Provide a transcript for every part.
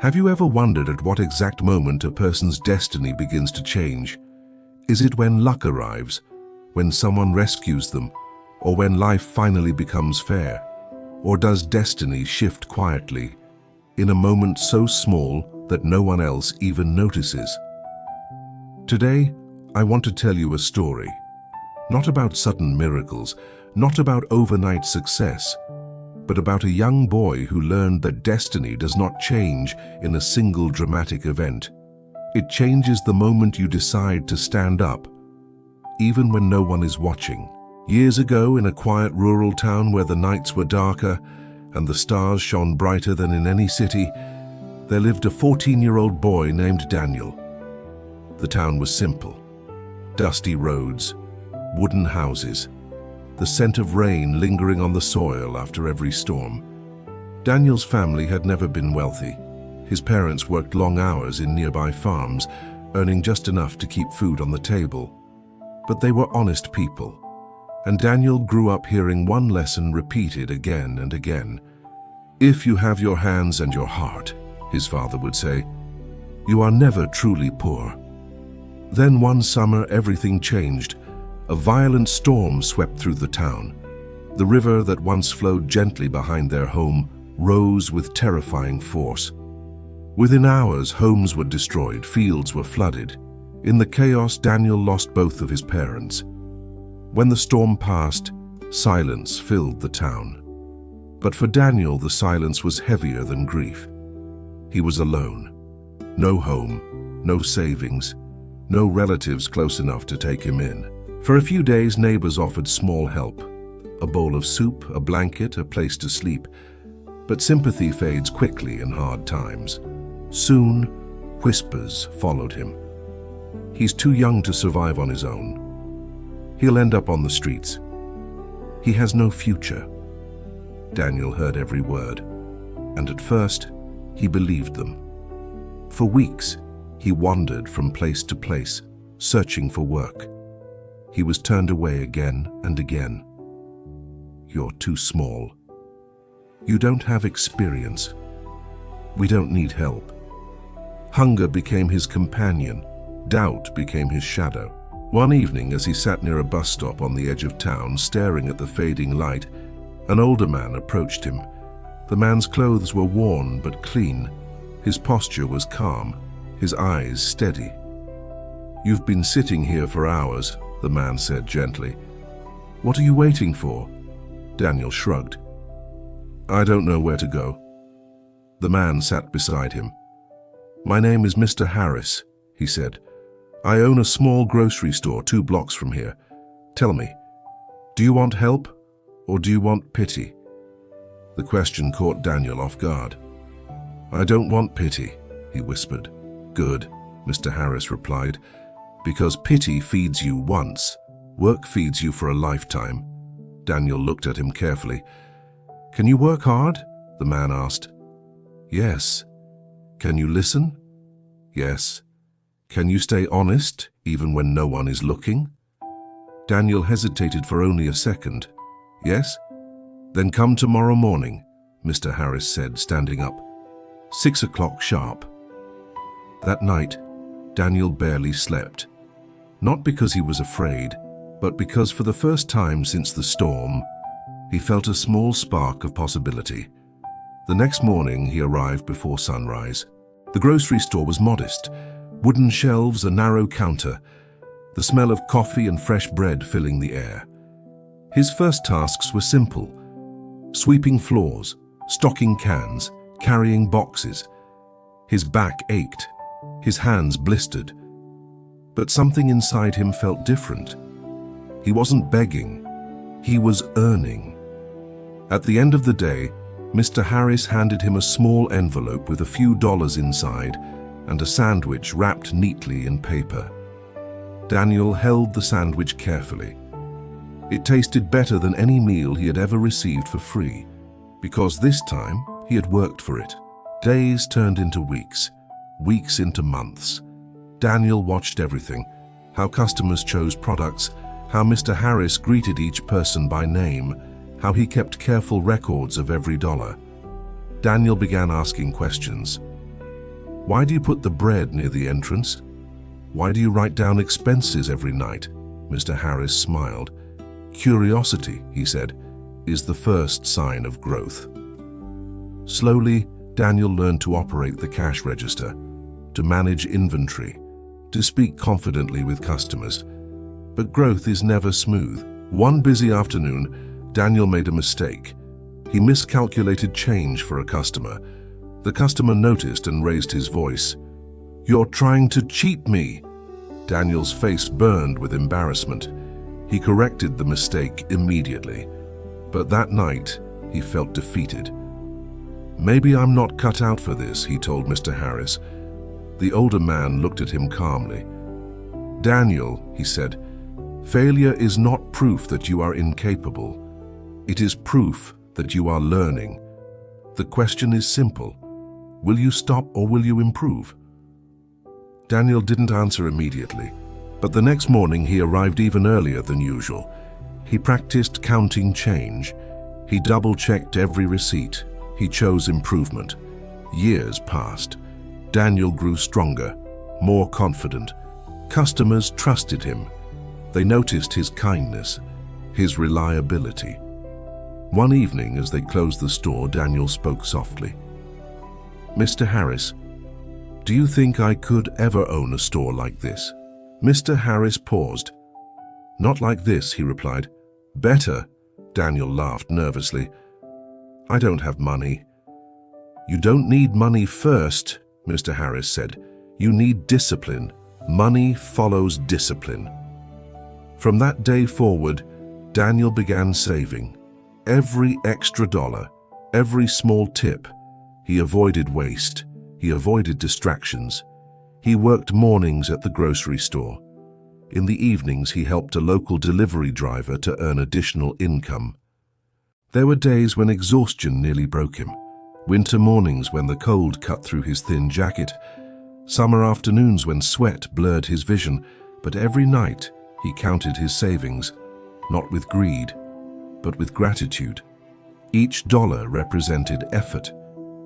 Have you ever wondered at what exact moment a person's destiny begins to change? Is it when luck arrives, when someone rescues them, or when life finally becomes fair? Or does destiny shift quietly, in a moment so small that no one else even notices? Today, I want to tell you a story. Not about sudden miracles, not about overnight success, but about a young boy who learned that destiny does not change in a single dramatic event. It changes the moment you decide to stand up, even when no one is watching. Years ago, in a quiet rural town where the nights were darker and the stars shone brighter than in any city, there lived a 14-year-old boy named Daniel. The town was simple. Dusty roads, wooden houses, the scent of rain lingering on the soil after every storm. Daniel's family had never been wealthy. His parents worked long hours in nearby farms, earning just enough to keep food on the table. But they were honest people, and Daniel grew up hearing one lesson repeated again and again. "If you have your hands and your heart," his father would say, "you are never truly poor." Then one summer everything changed. A violent storm swept through the town. The river that once flowed gently behind their home rose with terrifying force. Within hours, homes were destroyed, fields were flooded. In the chaos, Daniel lost both of his parents. When the storm passed, silence filled the town. But for Daniel, the silence was heavier than grief. He was alone. No home, no savings, no relatives close enough to take him in. For a few days, neighbors offered small help. A bowl of soup, a blanket, a place to sleep. But sympathy fades quickly in hard times. Soon, whispers followed him. He's too young to survive on his own. He'll end up on the streets. He has no future. Daniel heard every word, and at first, he believed them. For weeks, he wandered from place to place, searching for work. He was turned away again and again. "You're too small. You don't have experience. We don't need help." Hunger became his companion. Doubt became his shadow. One evening, as he sat near a bus stop on the edge of town, staring at the fading light, an older man approached him. The man's clothes were worn but clean. His posture was calm, his eyes steady. "You've been sitting here for hours," the man said gently. "What are you waiting for?" Daniel shrugged. "I don't know where to go." The man sat beside him. "My name is Mr. Harris," he said. "I own a small grocery store 2 blocks from here. Tell me, do you want help or do you want pity?" The question caught Daniel off guard. "I don't want pity," he whispered. "Good," Mr. Harris replied, "because pity feeds you once. Work feeds you for a lifetime." Daniel looked at him carefully. "Can you work hard?" the man asked. "Yes." "Can you listen?" "Yes." "Can you stay honest, even when no one is looking?" Daniel hesitated for only a second. "Yes?" "Then come tomorrow morning," Mr. Harris said, standing up. 6 o'clock sharp. That night, Daniel barely slept. Not because he was afraid, but because for the first time since the storm, he felt a small spark of possibility. The next morning, he arrived before sunrise. The grocery store was modest. Wooden shelves, a narrow counter, the smell of coffee and fresh bread filling the air. His first tasks were simple: sweeping floors, stocking cans, carrying boxes. His back ached, his hands blistered. But something inside him felt different. He wasn't begging, he was earning. At the end of the day, Mr. Harris handed him a small envelope with a few dollars inside and a sandwich wrapped neatly in paper. Daniel held the sandwich carefully. It tasted better than any meal he had ever received for free, because this time he had worked for it. Days turned into weeks, weeks into months. Daniel watched everything: how customers chose products, how Mr. Harris greeted each person by name, how he kept careful records of every dollar. Daniel began asking questions. Why do you put the bread near the entrance? Why do you write down expenses every night? Mr. Harris smiled. Curiosity, he said, is the first sign of growth. Slowly, Daniel learned to operate the cash register, to manage inventory, to speak confidently with customers. But growth is never smooth. One busy afternoon, Daniel made a mistake. He miscalculated change for a customer. The customer noticed and raised his voice. "You're trying to cheat me!" Daniel's face burned with embarrassment. He corrected the mistake immediately. But that night, he felt defeated. "Maybe I'm not cut out for this," he told Mr. Harris. The older man looked at him calmly. "Daniel," he said, "failure is not proof that you are incapable. It is proof that you are learning. The question is simple. Will you stop or will you improve?" Daniel didn't answer immediately, but the next morning he arrived even earlier than usual. He practiced counting change. He double-checked every receipt. He chose improvement. Years passed. Daniel grew stronger, more confident. Customers trusted him. They noticed his kindness, his reliability. One evening, as they closed the store, Daniel spoke softly. "Mr. Harris, do you think I could ever own a store like this?" Mr. Harris paused. "Not like this," he replied. "Better," Daniel laughed nervously. "I don't have money." "You don't need money first," Mr. Harris said. "You need discipline. Money follows discipline." From that day forward, Daniel began saving. Every extra dollar, every small tip. He avoided waste. He avoided distractions. He worked mornings at the grocery store. In the evenings, he helped a local delivery driver to earn additional income. There were days when exhaustion nearly broke him. Winter mornings when the cold cut through his thin jacket. Summer afternoons when sweat blurred his vision. But every night, he counted his savings, not with greed, but with gratitude. Each dollar represented effort.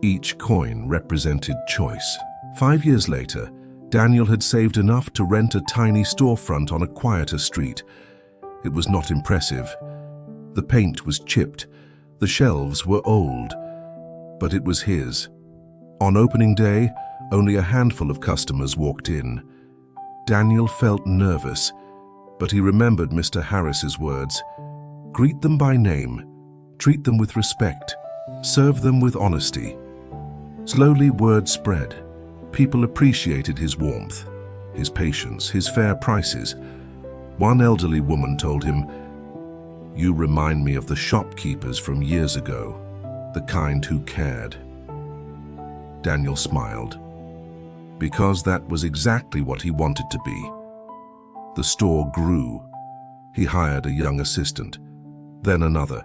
Each coin represented choice. 5 years later, Daniel had saved enough to rent a tiny storefront on a quieter street. It was not impressive. The paint was chipped. The shelves were old. But it was his. On opening day, only a handful of customers walked in. Daniel felt nervous, but he remembered Mr. Harris's words. Greet them by name. Treat them with respect. Serve them with honesty. Slowly, word spread. People appreciated his warmth, his patience, his fair prices. One elderly woman told him, "You remind me of the shopkeepers from years ago, the kind who cared." Daniel smiled, because that was exactly what he wanted to be. The store grew. He hired a young assistant, then another.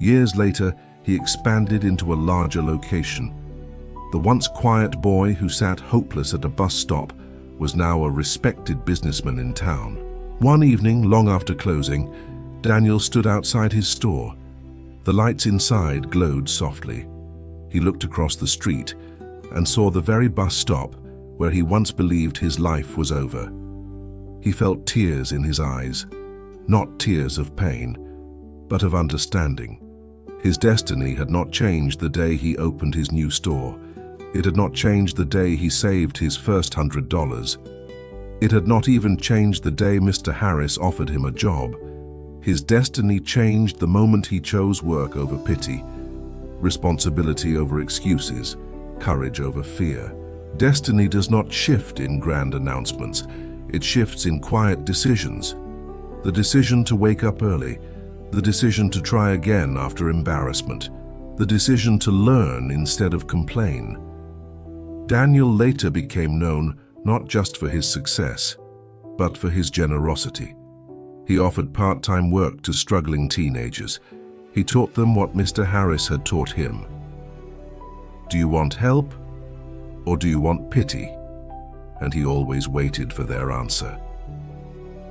Years later, he expanded into a larger location. The once quiet boy who sat hopeless at a bus stop was now a respected businessman in town. One evening, long after closing, Daniel stood outside his store. The lights inside glowed softly. He looked across the street and saw the very bus stop where he once believed his life was over. He felt tears in his eyes, not tears of pain, but of understanding. His destiny had not changed the day he opened his new store. It had not changed the day he saved his first $100. It had not even changed the day Mr. Harris offered him a job. His destiny changed the moment he chose work over pity, responsibility over excuses, courage over fear. Destiny does not shift in grand announcements. It shifts in quiet decisions. The decision to wake up early, the decision to try again after embarrassment, the decision to learn instead of complain. Daniel later became known not just for his success, but for his generosity. He offered part-time work to struggling teenagers. He taught them what Mr. Harris had taught him. Do you want help, or do you want pity? And he always waited for their answer.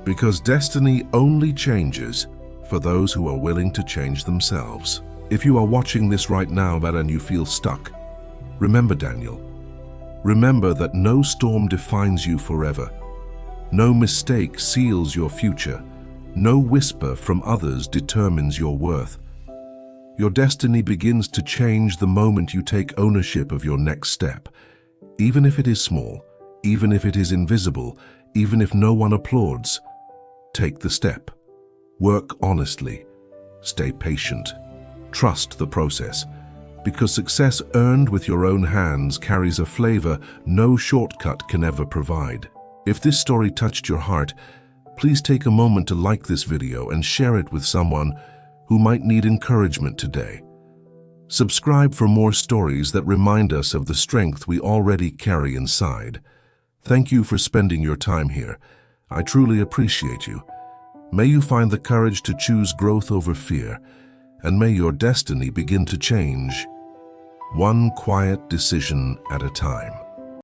Because destiny only changes for those who are willing to change themselves. If you are watching this right now and you feel stuck, remember Daniel. Remember that no storm defines you forever. No mistake seals your future. No whisper from others determines your worth. Your destiny begins to change the moment you take ownership of your next step. Even if it is small, even if it is invisible, even if no one applauds, take the step. Work honestly. Stay patient. Trust the process. Because success earned with your own hands carries a flavor no shortcut can ever provide. If this story touched your heart, please take a moment to like this video and share it with someone who might need encouragement today. Subscribe for more stories that remind us of the strength we already carry inside. Thank you for spending your time here. I truly appreciate you. May you find the courage to choose growth over fear, and may your destiny begin to change, one quiet decision at a time.